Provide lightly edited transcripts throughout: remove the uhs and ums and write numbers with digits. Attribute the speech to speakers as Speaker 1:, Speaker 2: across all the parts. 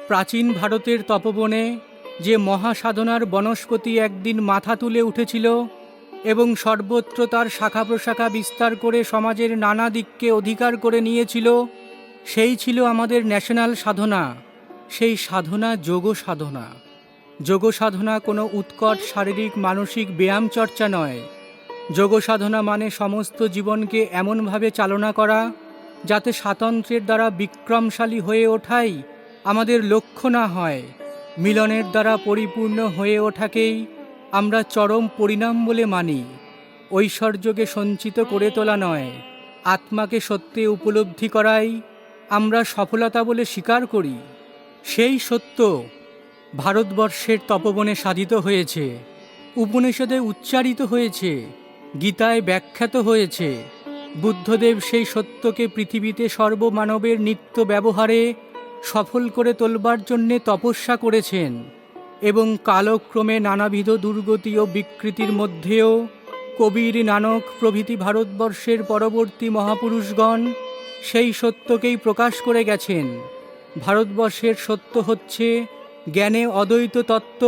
Speaker 1: প্রাচীন ভারতের তপবনে যে মহাসাধনার বনস্পতি একদিন মাথা তুলে উঠেছিল এবং সর্বত্র তার শাখা প্রশাখা বিস্তার করে সমাজের নানা দিককে অধিকার করে নিয়েছিল, সেই ছিল আমাদের ন্যাশনাল সাধনা। সেই সাধনা যোগ সাধনা। যোগ সাধনা কোনো উৎকট শারীরিক মানসিক ব্যায়াম চর্চা নয়। যোগ সাধনা মানে সমস্ত জীবনকে এমনভাবে চালনা করা যাতে স্বাতন্ত্র্যের দ্বারা বিক্রমশালী হয়ে ওঠাই আমাদের লক্ষ্য না হয়। মিলনের দ্বারা পরিপূর্ণ হয়ে ওঠাকেই আমরা চরম পরিণাম বলে মানি। ঐশ্বর্যকে সঞ্চিত করে তোলা নয়, আত্মাকে সত্যে উপলব্ধি করাই আমরা সফলতা বলে স্বীকার করি। সেই সত্য ভারতবর্ষের তপবনে সাধিত হয়েছে, উপনিষদে উচ্চারিত হয়েছে, গীতায় ব্যাখ্যাত হয়েছে। বুদ্ধদেব সেই সত্যকে পৃথিবীতে সর্বমানবের নিত্য ব্যবহারে সফল করে তোলবার জন্যে তপস্যা করেছেন এবং কালক্রমে নানাবিধ দুর্গতি ও বিকৃতির মধ্যেও কবীর, নানক প্রভৃতি ভারতবর্ষের পরবর্তী মহাপুরুষগণ সেই সত্যকেই প্রকাশ করে গেছেন। ভারতবর্ষের সত্য হচ্ছে জ্ঞানে অদ্বৈত তত্ত্ব,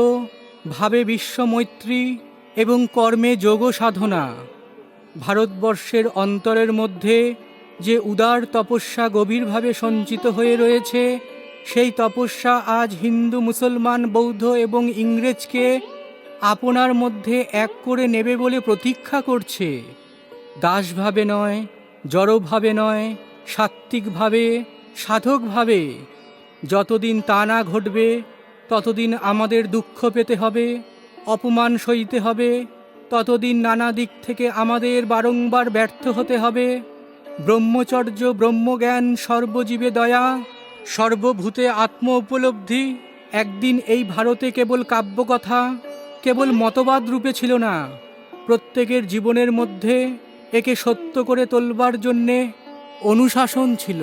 Speaker 1: ভাবে বিশ্বমৈত্রী এবং কর্মে যোগ সাধনা। ভারতবর্ষের অন্তরের মধ্যে যে উদার তপস্যা গভীরভাবে সঞ্চিত হয়ে রয়েছে, সেই তপস্যা আজ হিন্দু, মুসলমান, বৌদ্ধ এবং ইংরেজকে আপনার মধ্যে এক করে নেবে বলে প্রতীক্ষা করছে। দাসভাবে নয়, জড়ভাবে নয়, সাত্ত্বিকভাবে, সাধকভাবে। যতদিন তা না ঘটবে ততদিন আমাদের দুঃখ পেতে হবে, অপমান সইতে হবে, ততদিন নানা দিক থেকে আমাদের বারংবার ব্যর্থ হতে হবে। ব্রহ্মচর্য, ব্রহ্মজ্ঞান, সর্বজীবে দয়া, সর্বভূতে আত্ম উপলব্ধি একদিন এই ভারতে কেবল কাব্যকথা, কেবল মতবাদ রূপে ছিল না। প্রত্যেকের জীবনের মধ্যে একে সত্য করে তোলবার জন্যে অনুশাসন ছিল।